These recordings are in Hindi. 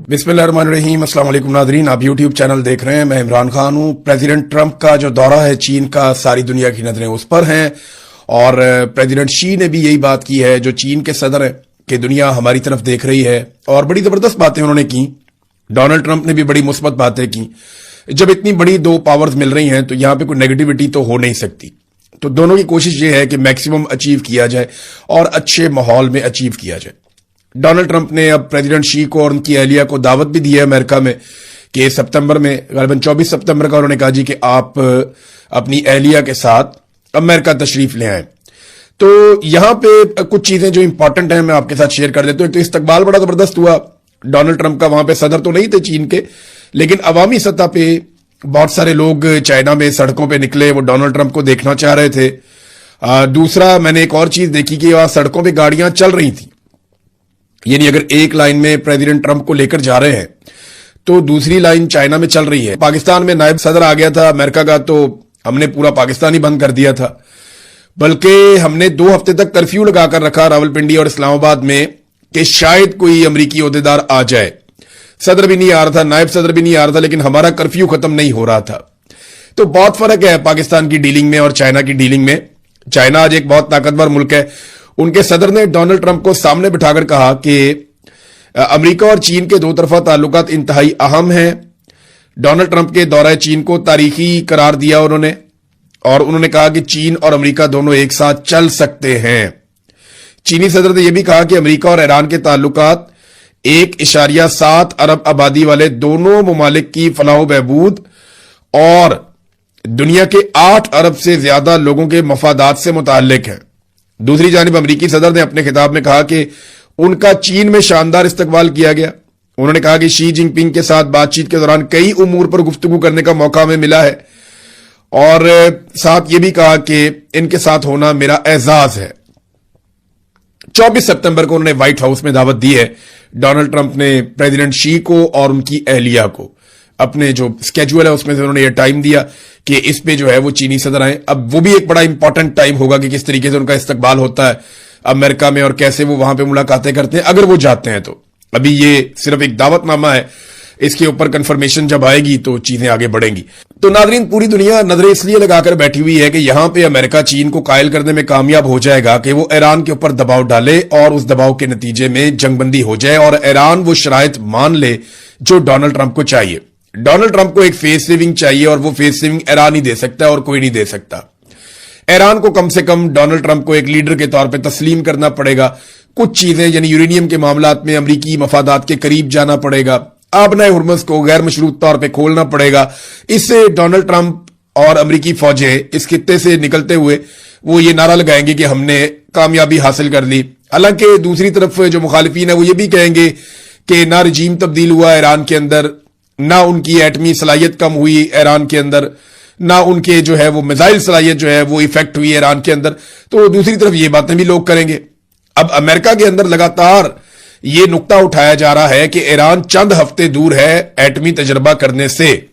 बिस्मिल्लाहिर्रहमानिर्रहीम। अस्सलाम वालेकुम नाज़रीन, आप यूट्यूब चैनल देख रहे हैं। मैं इमरान खान हूं। प्रेसिडेंट ट्रंप का जो दौरा है चीन का, सारी दुनिया की नजरें उस पर हैं और प्रेसिडेंट शी ने भी यही बात की है, जो चीन के सदर हैं, कि दुनिया हमारी तरफ देख रही है और बड़ी जबरदस्त बातें उन्होंने की। डोनाल्ड ट्रंप ने भी बड़ी मुस्बत बातें की। जब इतनी बड़ी दो पावर्स मिल रही हैं तो यहां पे कोई नेगेटिविटी तो हो नहीं सकती। तो दोनों की कोशिश ये है कि मैक्सिमम अचीव किया जाए और अच्छे माहौल में अचीव किया जाए। डोनाल्ड ट्रंप ने अब प्रेसिडेंट शी को और उनकी अहलिया को दावत भी दी है अमेरिका में कि सितंबर में, गलबन 24 सितंबर का उन्होंने कहा जी कि आप अपनी अहलिया के साथ अमेरिका तशरीफ ले आए। तो यहां पे कुछ चीजें जो इंपॉर्टेंट हैं मैं आपके साथ शेयर कर देता हूं। एक तो इस्तकबाल बड़ा जबरदस्त हुआ डोनाल्ड ट्रंप का। वहां पे सदर तो नहीं थे चीन के, लेकिन अवामी सतह पे बहुत सारे लोग चाइना में सड़कों पे निकले, वो डोनाल्ड ट्रंप को देखना चाह रहे थे। दूसरा, मैंने एक और चीज देखी कि वहां सड़कों पे गाड़ियां चल रही थी, यानी अगर एक लाइन में प्रेसिडेंट ट्रंप को लेकर जा रहे हैं तो दूसरी लाइन चाइना में चल रही है। पाकिस्तान में नायब सदर आ गया था अमेरिका का, तो हमने पूरा पाकिस्तान ही बंद कर दिया था, बल्कि हमने 2 हफ्ते तक कर्फ्यू लगाकर रखा रावलपिंडी और इस्लामाबाद में कि शायद कोई अमरीकी ओहदेदार आ जाए। सदर भी नहीं आ रहा था, नायब सदर भी नहीं आ रहा था, लेकिन हमारा कर्फ्यू खत्म नहीं हो रहा था। तो बहुत फर्क है पाकिस्तान की डीलिंग में और चाइना की डीलिंग में। चाइना आज एक बहुत ताकतवर मुल्क है। उनके सदर ने डोनाल्ड ट्रंप को सामने बिठाकर कहा कि अमेरिका और चीन के दो तरफा ताल्लुकात इंतहाई अहम हैं। डोनाल्ड ट्रंप के दौरे चीन को तारीखी करार दिया उन्होंने, और उन्होंने कहा कि चीन और अमेरिका दोनों एक साथ चल सकते हैं। चीनी सदर ने यह भी कहा कि अमेरिका और ईरान के ताल्लुकात 1.7 अरब आबादी वाले दोनों ममालिक की फलाह बहबूद और दुनिया के 8 अरब से ज्यादा लोगों के मफादात से मुताल्लिक है। दूसरी जानिब अमरीकी सदर ने अपने खिताब में कहा कि उनका चीन में शानदार इस्तकबाल किया गया। उन्होंने कहा कि शी जिनपिंग के साथ बातचीत के दौरान कई उमूर पर गुफ्तगू करने का मौका हमें मिला है, और साथ ये भी कहा कि इनके साथ होना मेरा एजाज है। 24 सितंबर को उन्होंने व्हाइट हाउस में दावत दी है। डोनाल्ड ट्रंप ने प्रेसिडेंट शी को और उनकी अहलिया को अपने जो स्केड्यूल है उसमें से उन्होंने ये टाइम दिया कि इस पे जो है वो चीनी सदर आए। अब वो भी एक बड़ा इंपॉर्टेंट टाइम होगा कि किस तरीके से उनका इस्तकबाल होता है अमेरिका में और कैसे वो वहां पे मुलाकातें करते हैं, अगर वो जाते हैं तो। अभी ये सिर्फ एक दावतनामा है, इसके ऊपर कंफर्मेशन जब आएगी तो चीजें आगे बढ़ेंगी। तो नाजरीन, पूरी दुनिया नजरें इसलिए लगाकर बैठी हुई है कि यहां पे अमेरिका चीन को कायल करने में कामयाब हो जाएगा कि वो ईरान के ऊपर दबाव डाले और उस दबाव के नतीजे में जंगबंदी हो जाए और ईरान वो शराइत मान ले जो डोनाल्ड ट्रंप को चाहिए। डोनाल्ड ट्रंप को एक फेस सेविंग चाहिए और वो फेस सेविंग ईरान ही दे सकता है और कोई नहीं दे सकता। ईरान को कम से कम डोनाल्ड ट्रंप को एक लीडर के तौर पे तस्लीम करना पड़ेगा। कुछ चीजें यानी यूरेनियम के मामलात में अमरीकी मफादात के करीब जाना पड़ेगा। आबनाए हुर्मुज़ को गैर मशरूत तौर पे खोलना पड़ेगा। इससे डोनाल्ड ट्रंप और अमरीकी फौजें इस खित्ते से निकलते हुए वो ये नारा लगाएंगे कि हमने कामयाबी हासिल कर ली। हालांकि दूसरी तरफ जो मुखालिफिन है वो ये भी कहेंगे कि ना रजीम तब्दील हुआ ईरान के अंदर, ना उनकी एटमी सलाहियत कम हुई ईरान के अंदर, ना उनके जो है वो मिसाइल सलाहियत जो है वो इफेक्ट हुई ईरान के अंदर। तो दूसरी तरफ ये बातें भी लोग करेंगे। अब अमेरिका के अंदर लगातार ये नुक्ता उठाया जा रहा है कि ईरान चंद हफ्ते दूर है एटमी तजर्बा करने से।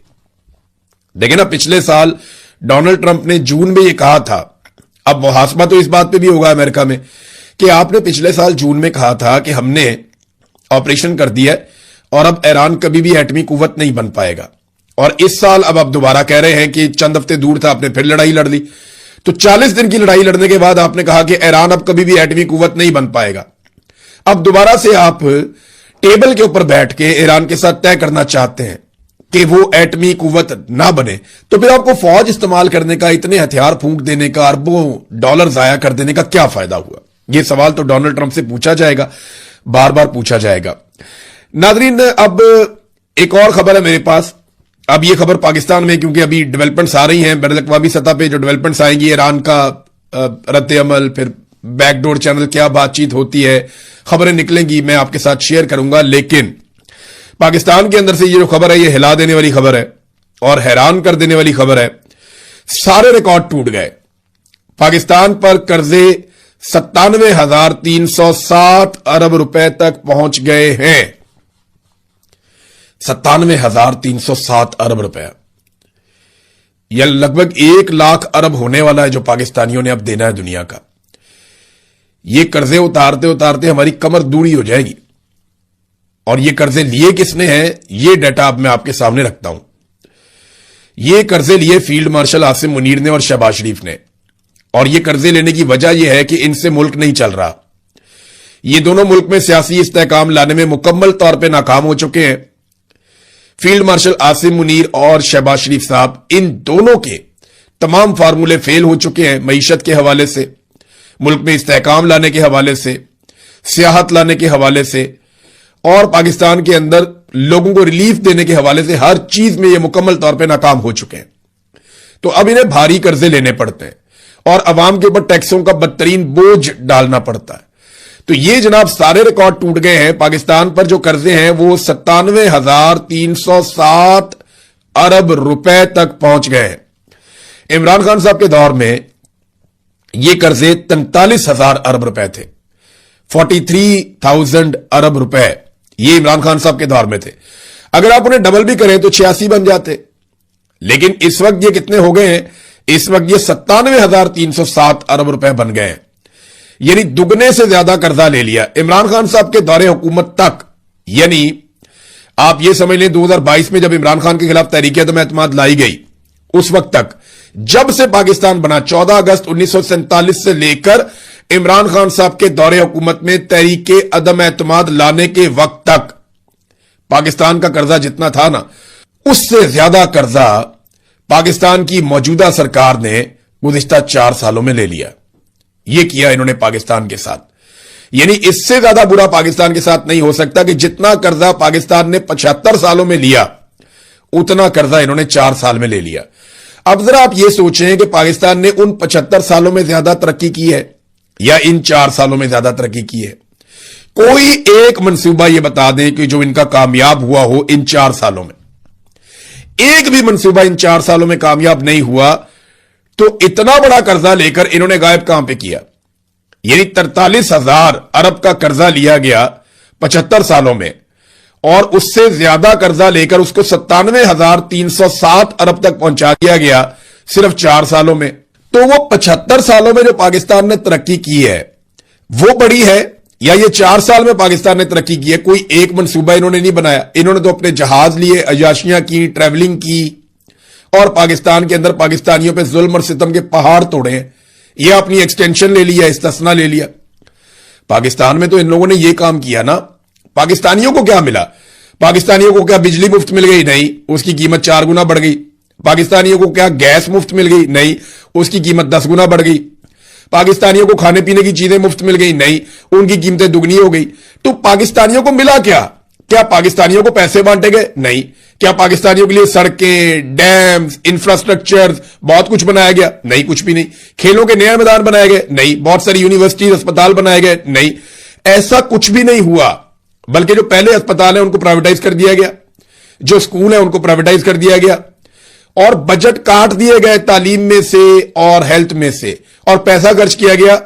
देखिए ना, पिछले साल डोनाल्ड ट्रंप ने जून में ये कहा था। अब मुहासबा तो इस बात पे भी होगा अमेरिका में कि आपने पिछले साल जून में कहा था कि हमने ऑपरेशन कर दिया और अब ईरान कभी भी एटमी कुव्वत नहीं बन पाएगा, और इस साल अब आप दोबारा कह रहे हैं कि चंद हफ्ते दूर था, आपने फिर लड़ाई लड़ ली। तो 40 दिन की लड़ाई लड़ने के बाद आपने कहा कि ईरान अब कभी भी एटमी कुव्वत नहीं बन पाएगा। अब दोबारा से आप टेबल के ऊपर बैठ के ईरान के साथ तय करना चाहते हैं कि वो एटमी कुव्वत ना बने, तो फिर आपको फौज इस्तेमाल करने का, इतने हथियार फूंक देने का, अरबों डॉलर जाया कर देने का क्या फायदा हुआ? ये सवाल तो डोनाल्ड ट्रंप से पूछा जाएगा, बार बार पूछा जाएगा। नाजरीन, अब एक और खबर है मेरे पास। अब ये खबर पाकिस्तान में, क्योंकि अभी डेवलपमेंट्स आ रही हैं बैनुल-अक़वामी सतह पे, जो डेवलपमेंट्स आएंगी ईरान का रद्द अमल, फिर बैकडोर चैनल क्या बातचीत होती है, खबरें निकलेंगी, मैं आपके साथ शेयर करूंगा। लेकिन पाकिस्तान के अंदर से ये जो खबर है ये हिला देने वाली खबर है और हैरान कर देने वाली खबर है। सारे रिकॉर्ड टूट गए। पाकिस्तान पर कर्जे 97,360 अरब रुपए तक पहुंच गए हैं। 97,360 अरब रुपए, यह लगभग 1 लाख अरब होने वाला है जो पाकिस्तानियों ने अब देना है दुनिया का। ये कर्जे उतारते उतारते हमारी कमर दूरी हो जाएगी। और ये कर्जे लिए किसने हैं, ये डाटा अब मैं आपके सामने रखता हूं। ये कर्जे लिए फील्ड मार्शल आसिम मुनीर ने और शहबाज शरीफ ने, और ये कर्जे लेने की वजह यह है कि इनसे मुल्क नहीं चल रहा। ये दोनों मुल्क में सियासी इस्तेहकाम लाने में मुकम्मल तौर पर नाकाम हो चुके हैं। फील्ड मार्शल आसिम मुनीर और शहबाज शरीफ साहब, इन दोनों के तमाम फार्मूले फेल हो चुके हैं। मईशत के हवाले से, मुल्क में इस्तेहकाम लाने के हवाले से, सियाहत लाने के हवाले से, और पाकिस्तान के अंदर लोगों को रिलीफ देने के हवाले से, हर चीज में ये मुकम्मल तौर पे नाकाम हो चुके हैं। तो अब इन्हें भारी कर्जे लेने पड़ते हैं और अवाम के ऊपर टैक्सों का बदतरीन बोझ डालना पड़ता है। तो ये जनाब सारे रिकॉर्ड टूट गए हैं। पाकिस्तान पर जो कर्जे हैं वो 97,307 अरब रुपए तक पहुंच गए हैं। इमरान खान साहब के दौर में ये कर्जे 43,000 अरब रुपए थे। 43,000 अरब रुपए ये इमरान खान साहब के दौर में थे। अगर आप उन्हें डबल भी करें तो 86 बन जाते, लेकिन इस वक्त ये कितने हो गए हैं? इस वक्त ये 97,307 अरब रुपए बन गए हैं, यानी दुगने से ज्यादा कर्जा ले लिया इमरान खान साहब के दौरे हुकूमत तक। यानी आप ये समझ लें 2022 में जब इमरान खान के खिलाफ तहरीक अदम एतमाद लाई गई, उस वक्त तक, जब से पाकिस्तान बना 14 अगस्त 1947 से लेकर इमरान खान साहब के दौरे हुकूमत में तहरीक अदम एतमाद लाने के वक्त तक पाकिस्तान का कर्जा जितना था ना, उससे ज्यादा कर्जा पाकिस्तान की मौजूदा सरकार ने गुज़िश्ता 4 सालों में ले लिया। यह किया इन्होंने पाकिस्तान के साथ। यानी इससे ज्यादा बुरा पाकिस्तान के साथ नहीं हो सकता कि जितना कर्जा पाकिस्तान ने 75 सालों में लिया, उतना कर्जा इन्होंने 4 साल में ले लिया। अब जरा आप यह सोचें कि पाकिस्तान ने उन 75 सालों में ज्यादा तरक्की की है या इन 4 सालों में ज्यादा तरक्की की है? कोई एक मंसूबा यह बता दें कि जो इनका कामयाब हुआ हो इन 4 सालों में। एक भी मंसूबा इन 4 सालों में कामयाब नहीं हुआ, तो इतना बड़ा कर्जा लेकर इन्होंने गायब कहां पे किया? यानी 43,000 अरब का कर्जा लिया गया 75 सालों में, और उससे ज्यादा कर्जा लेकर उसको 97,307 अरब तक पहुंचा दिया गया सिर्फ 4 सालों में। तो वो 75 सालों में जो पाकिस्तान ने तरक्की की है वो बड़ी है, या ये 4 साल में पाकिस्तान ने तरक्की की है? कोई एक मंसूबा इन्होंने नहीं बनाया। इन्होंने तो अपने जहाज लिए, अयाशियां की, ट्रैवलिंग की, और पाकिस्तान के अंदर पाकिस्तानियों पे जुल्म और सितम के पहाड़ तोड़े हैं। यह अपनी एक्सटेंशन ले लिया, इस्तिस्ना ले लिया। पाकिस्तान में तो इन लोगों ने यह काम किया ना। पाकिस्तानियों को क्या मिला? पाकिस्तानियों को क्या बिजली मुफ्त मिल गई? नहीं, उसकी कीमत 4 गुना बढ़ गई। पाकिस्तानियों को क्या गैस मुफ्त मिल गई? नहीं, उसकी कीमत 10 गुना बढ़ गई। पाकिस्तानियों को खाने पीने की चीजें मुफ्त मिल गई? नहीं, उनकी कीमतें दुगनी हो गई। तो पाकिस्तानियों को मिला क्या? क्या पाकिस्तानियों को पैसे बांटे गए? नहीं। क्या पाकिस्तानियों के लिए सड़कें, डैम्स, इंफ्रास्ट्रक्चर बहुत कुछ बनाया गया? नहीं, कुछ भी नहीं। खेलों के नए मैदान बनाए गए? नहीं। बहुत सारी यूनिवर्सिटी, अस्पताल बनाए गए? नहीं, ऐसा कुछ भी नहीं हुआ। बल्कि जो पहले अस्पताल है उनको प्राइवेटाइज कर दिया गया, जो स्कूल है उनको प्राइवेटाइज कर दिया गया, और बजट काट दिए गए तालीम में से और हेल्थ में से, और पैसा खर्च किया गया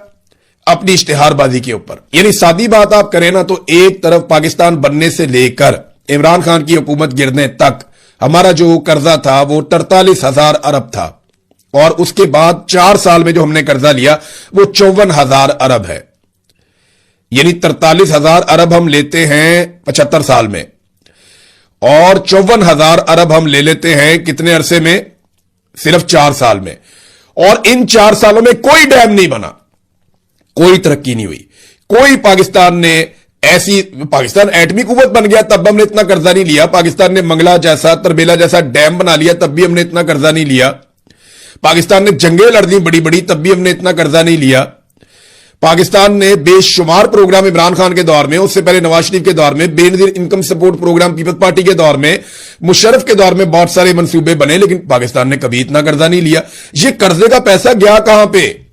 अपनी इश्तिहारबाजी के ऊपर। यानी सादी बात आप करें ना, तो एक तरफ पाकिस्तान बनने से लेकर इमरान खान की हुकूमत गिरने तक हमारा जो कर्जा था वो 43,000 अरब था, और उसके बाद 4 साल में जो हमने कर्जा लिया वो 54,000 अरब है। यानी 43,000 अरब हम लेते हैं 75 साल में, और 54,000 अरब हम ले लेते हैं कितने अरसे में? सिर्फ 4 साल में। और इन 4 सालों में कोई डैम नहीं बना, कोई तरक्की नहीं हुई, कोई पाकिस्तान ने ऐसी, पाकिस्तान एटमी कुव्वत बन गया तब हमने इतना कर्जा नहीं लिया। पाकिस्तान ने मंगला जैसा, तरबेला जैसा डैम बना लिया तब भी हमने इतना कर्जा नहीं लिया। पाकिस्तान ने जंगें लड़ दी बड़ी बड़ी तब भी हमने इतना कर्जा नहीं लिया। पाकिस्तान ने बेशुमार प्रोग्राम इमरान खान के दौर में, उससे पहले नवाज शरीफ के दौर में, Benazir income support programme peoples party के दौर में, मुशर्रफ के दौर में बहुत सारे मंसूबे बने, लेकिन पाकिस्तान ने कभी इतना कर्जा नहीं लिया। ये कर्जे का पैसा गया कहां पे?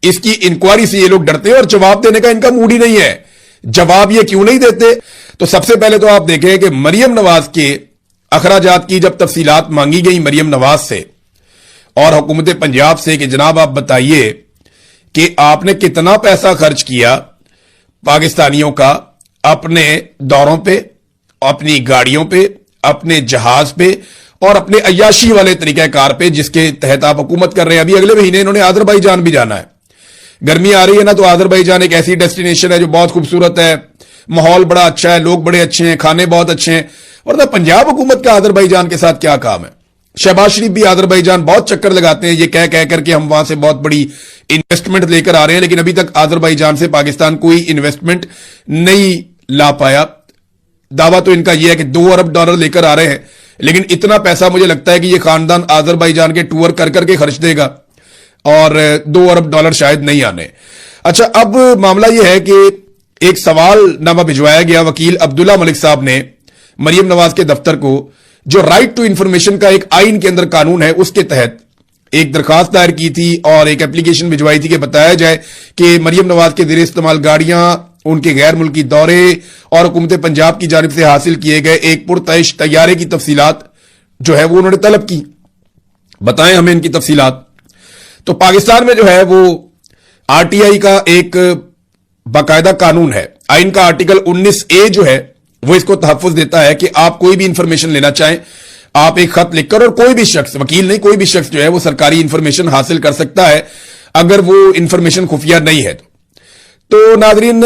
इसकी इंक्वायरी से ये लोग डरते हैं और जवाब देने का इनका मूड ही नहीं है। जवाब ये क्यों नहीं देते? तो सबसे पहले तो आप देखें कि मरियम नवाज के अखराजात की जब तफसीलात मांगी गई मरियम नवाज से और हुकूमत पंजाब से कि जनाब आप बताइए कि आपने कितना पैसा खर्च किया पाकिस्तानियों का अपने दौरों पे, अपनी गाड़ियों पे, अपने जहाज पे और अपने अय्याशी वाले तरीकाकार पे जिसके तहत आप हुकूमत कर रहे हैं। अभी अगले महीने इन्होंने आज़रबाईजान भी जाना है। गर्मी आ रही है ना, तो आज़रबाईजान एक ऐसी डेस्टिनेशन है जो बहुत खूबसूरत है, माहौल बड़ा अच्छा है, लोग बड़े अच्छे हैं, खाने बहुत अच्छे हैं। वरना पंजाब हुकूमत का आजरबाईजान के साथ क्या काम है? शहबाज शरीफ भी आजरबाईजान बहुत चक्कर लगाते हैं, ये कह कह करके हम वहां से बहुत बड़ी इन्वेस्टमेंट लेकर आ रहे हैं, लेकिन अभी तक आजरबाईजान से पाकिस्तान कोई इन्वेस्टमेंट नहीं ला पाया। दावा तो इनका यह है कि $2 अरब लेकर आ रहे हैं, लेकिन इतना पैसा मुझे लगता है कि यह खानदान आजरबाईजान के टूर कर करके खर्च देगा और $2 अरब शायद नहीं आने। अच्छा, अब मामला यह है कि एक सवालनामा भिजवाया गया वकील अब्दुल्ला मलिक साहब ने मरियम नवाज के दफ्तर को, जो राइट टू इंफॉर्मेशन का एक आइन के अंदर कानून है, उसके तहत एक दरखास्त दायर की थी और एक एप्लीकेशन भिजवाई थी कि बताया जाए कि मरियम नवाज के ज़ेरे इस्तेमाल गाड़ियां, उनके गैर मुल्की दौरे और हुकूमत पंजाब की जानिब से हासिल किए गए एक पुरतइश तैयारे की तफसीलात जो है वो उन्होंने तलब की। बताएं हमें इनकी तफसीलात। तो पाकिस्तान में जो है वो आरटीआई का एक बाकायदा कानून है, आइन का आर्टिकल 19A जो है वो इसको तहफ्फुज देता है कि आप कोई भी इंफॉर्मेशन लेना चाहें, आप एक खत लिखकर, और कोई भी शख्स, वकील नहीं, कोई भी शख्स जो है वो सरकारी इंफॉर्मेशन हासिल कर सकता है अगर वो इंफॉर्मेशन खुफिया नहीं है। तो नाजरीन,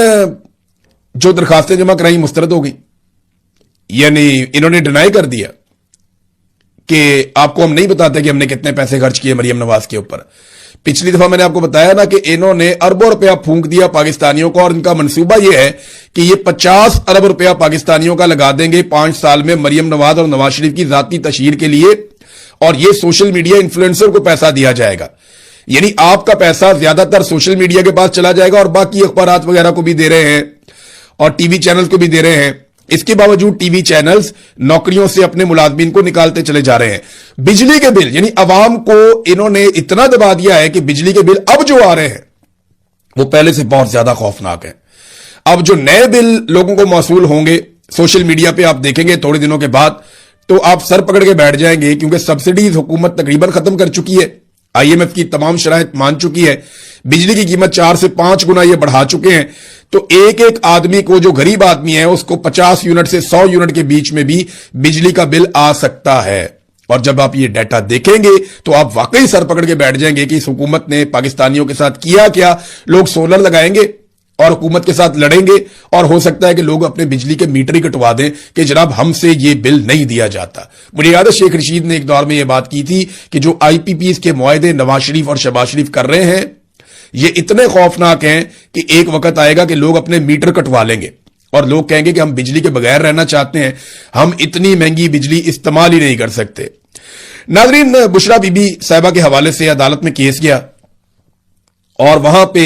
जो दरखास्तें जमा कराई मुस्तरद हो गई, यानी इन्होंने डिनाई कर दिया कि आपको हम नहीं बताते कि हमने कितने पैसे खर्च किए मरियम नवाज के ऊपर। पिछली दफा मैंने आपको बताया ना कि इन्होंने अरबों रुपया फूंक दिया पाकिस्तानियों को, और इनका मंसूबा यह है कि ये 50 अरब रुपया पाकिस्तानियों का लगा देंगे 5 साल में मरियम नवाज और नवाज शरीफ की जाती तशहीर के लिए, और ये सोशल मीडिया इन्फ्लुएंसर को पैसा दिया जाएगा। यानी आपका पैसा ज्यादातर सोशल मीडिया के पास चला जाएगा, और बाकी अखबारात वगैरह को भी दे रहे हैं और टीवी चैनल्स को भी दे रहे हैं। इसके बावजूद टीवी चैनल्स नौकरियों से अपने मुलाजमीन को निकालते चले जा रहे हैं। बिजली के बिल, यानी अवाम को इन्होंने इतना दबा दिया है कि बिजली के बिल अब जो आ रहे हैं वो पहले से बहुत ज्यादा खौफनाक है। अब जो नए बिल लोगों को मौसूल होंगे सोशल मीडिया पे, आप देखेंगे थोड़े दिनों के बाद, तो आप सर पकड़ के बैठ जाएंगे, क्योंकि सब्सिडीज हुकूमत तकरीबन खत्म कर चुकी है, IMF की तमाम शराइत मान चुकी है, बिजली की कीमत 4 से 5 गुना ये बढ़ा चुके हैं। तो एक एक आदमी को, जो गरीब आदमी है, उसको 50 यूनिट से 100 यूनिट के बीच में भी बिजली का बिल आ सकता है। और जब आप ये डाटा देखेंगे तो आप वाकई सर पकड़ के बैठ जाएंगे कि इस हुकूमत ने पाकिस्तानियों के साथ किया क्या। लोग सोलर लगाएंगे और हुकूमत के साथ लड़ेंगे, और हो सकता है कि लोग अपने बिजली के मीटर ही कटवा दें कि जनाब हमसे ये बिल नहीं दिया जाता। मुझे याद है शेख रशीद ने एक दौर में यह बात की थी कि जो IPPs के मुआहदे नवाज शरीफ और शहबाज शरीफ कर रहे हैं, ये इतने खौफनाक हैं कि एक वक्त आएगा कि लोग अपने मीटर कटवा लेंगे और लोग कहेंगे कि हम बिजली के बगैर रहना चाहते हैं, हम इतनी महंगी बिजली इस्तेमाल ही नहीं कर सकते। नाजरीन, बुशरा बीबी साहिबा के हवाले से अदालत में केस गया, और वहां पे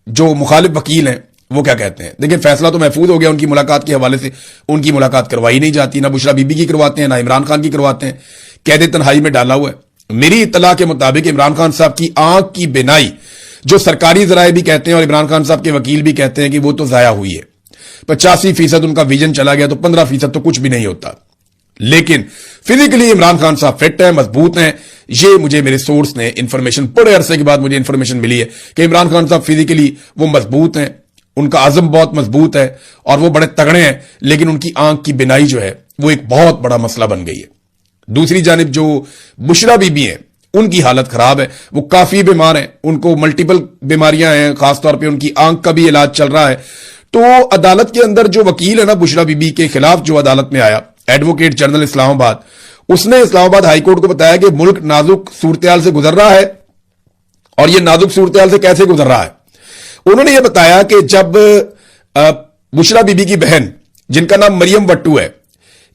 जो मुखालिफ वकील हैं वो क्या कहते हैं। देखिए, फैसला तो महफूज हो गया उनकी मुलाकात के हवाले से। उनकी मुलाकात करवाई नहीं जाती, ना बुशरा बीबी की करवाते हैं, ना इमरान खान की करवाते हैं, कैद तन्हाई में डाला हुआ है। मेरी इत्तला के मुताबिक इमरान खान साहब की आंख की बिनाई, जो सरकारी जराए भी कहते हैं और इमरान खान साहब के वकील भी कहते हैं कि वो तो जाया हुई है। 85% उनका विजन चला गया, तो 15% तो कुछ भी नहीं होता। लेकिन फिजिकली इमरान खान साहब फिट है, मजबूत हैं। ये मुझे मेरे सोर्स ने इंफॉर्मेशन, बड़े अरसे के बाद मुझे इंफॉर्मेशन मिली है कि इमरान खान साहब फिजिकली वो मजबूत हैं, उनका आजम बहुत मजबूत है और वो बड़े तगड़े हैं। लेकिन उनकी आंख की बिनाई जो है वो एक बहुत बड़ा मसला बन गई है। दूसरी जानिब जो बुशरा बीबी हैं, उनकी हालत खराब है, वो काफी बीमार हैं, उनको मल्टीपल बीमारियां हैं, खासतौर पर उनकी आंख का भी इलाज चल रहा है। तो अदालत के अंदर जो वकील है ना बुशरा बीबी के खिलाफ, जो अदालत में आया, एडवोकेट जनरल इस्लामाबाद, उसने इस्लामाबाद हाईकोर्ट को बताया कि मुल्क नाजुक सूरत से गुजर रहा है। और यह नाजुक सूरत से कैसे गुजर रहा है, उन्होंने यह बताया कि जब बुशरा बीबी की बहन, जिनका नाम मरियम वट्टू है,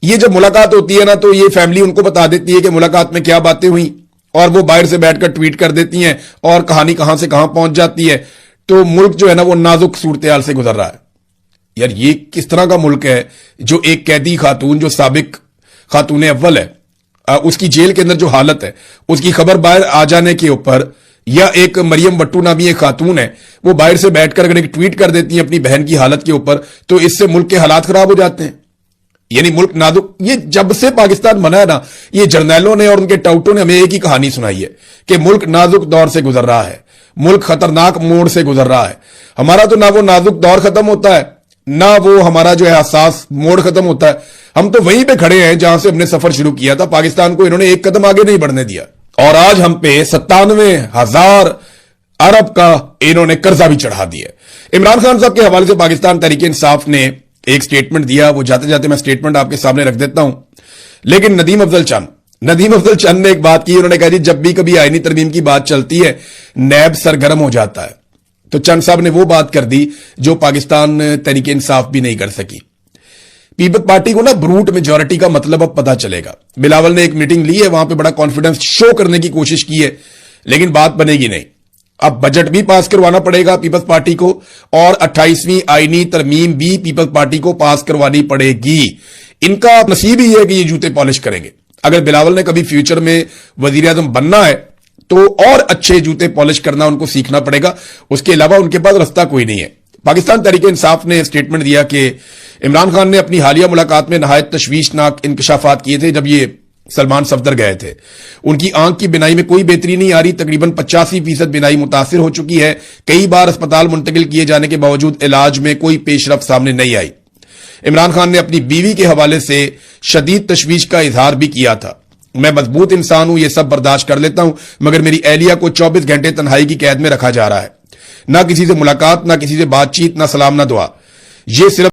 ये जब मुलाकात होती है ना, तो ये फैमिली उनको बता देती है कि मुलाकात में क्या बातें हुई, और वो बाहर से बैठकर ट्वीट कर देती हैं, और कहानी कहां से कहां पहुंच जाती है। तो मुल्क जो है ना वो नाजुक सूरत से गुजर रहा है। यार, ये किस तरह का मुल्क है जो एक कैदी खातून, जो साबिक खातून अव्वल है, उसकी जेल के अंदर जो हालत है, उसकी खबर बाहर आ जाने के ऊपर, या एक मरियम वट्टू नामी एक खातून है, वो बाहर से बैठकर अगर एक ट्वीट कर देती है अपनी बहन की हालत के ऊपर, तो इससे मुल्क के हालात खराब हो जाते हैं। यानी मुल्क नाजुक, ये जब से पाकिस्तान बना है ना, ये जर्नैलों ने और उनके टाउटों ने हमें एक ही कहानी सुनाई है कि मुल्क नाजुक दौर से गुजर रहा है, मुल्क खतरनाक मोड़ से गुजर रहा है। हमारा तो ना वो नाजुक दौर खत्म होता है, ना वो हमारा जो है हसास मोड़ खत्म होता है। हम तो वहीं पे खड़े हैं जहां से हमने सफर शुरू किया था। पाकिस्तान को इन्होंने एक कदम आगे नहीं बढ़ने दिया, और आज हम पे 97,000 अरब का इन्होंने कर्जा भी चढ़ा दिया। इमरान खान साहब के हवाले से पाकिस्तान तहरीक इंसाफ ने एक स्टेटमेंट दिया, वो जाते जाते मैं स्टेटमेंट आपके सामने रख देता हूं। लेकिन नदीम अफजल चंद ने एक बात की, उन्होंने कहा जी जब भी कभी आईनी तरमीम की बात चलती है नैब सरगर्म हो जाता है। तो चंद साहब ने वो बात कर दी जो पाकिस्तान तहरीक इंसाफ भी नहीं कर सकी। पीपल्स पार्टी को ना ब्रूट मेजॉरिटी का मतलब अब पता चलेगा। बिलावल ने एक मीटिंग ली है, वहां पे बड़ा कॉन्फिडेंस शो करने की कोशिश की है, लेकिन बात बनेगी नहीं। अब बजट भी पास करवाना पड़ेगा पीपल्स पार्टी को, और 28वीं आईनी तरमीम भी पीपल्स पार्टी को पास करवानी पड़ेगी। इनका नसीब ही है कि ये जूते पॉलिश करेंगे। अगर बिलावल ने कभी फ्यूचर में वजीर आजम बनना है तो और अच्छे जूते पॉलिश करना उनको सीखना पड़ेगा, उसके अलावा उनके पास रास्ता कोई नहीं है। पाकिस्तान तहरीक इंसाफ ने स्टेटमेंट दिया कि इमरान खान ने अपनी हालिया मुलाकात में नहायत तशवीशनाक इंकशाफात किए थे। जब ये सलमान सफदर गए थे, उनकी आंख की बिनाई में कोई बेहतरी नहीं आ रही, तकरीबन 85% बिनाई मुतासिर हो चुकी है। कई बार अस्पताल मुंतकिल किए जाने के बावजूद इलाज में कोई पेशरफ सामने नहीं आई। इमरान खान ने अपनी बीवी के हवाले से शदीद तशवीश का इजहार भी किया था। मैं मजबूत इंसान हूं, यह सब बर्दाश्त कर लेता हूं, मगर मेरी एहलिया को 24 घंटे तन्हाई की कैद में रखा जा रहा है। ना किसी से मुलाकात, ना किसी से बातचीत, ना सलाम, ना दुआ। ये सिर्फ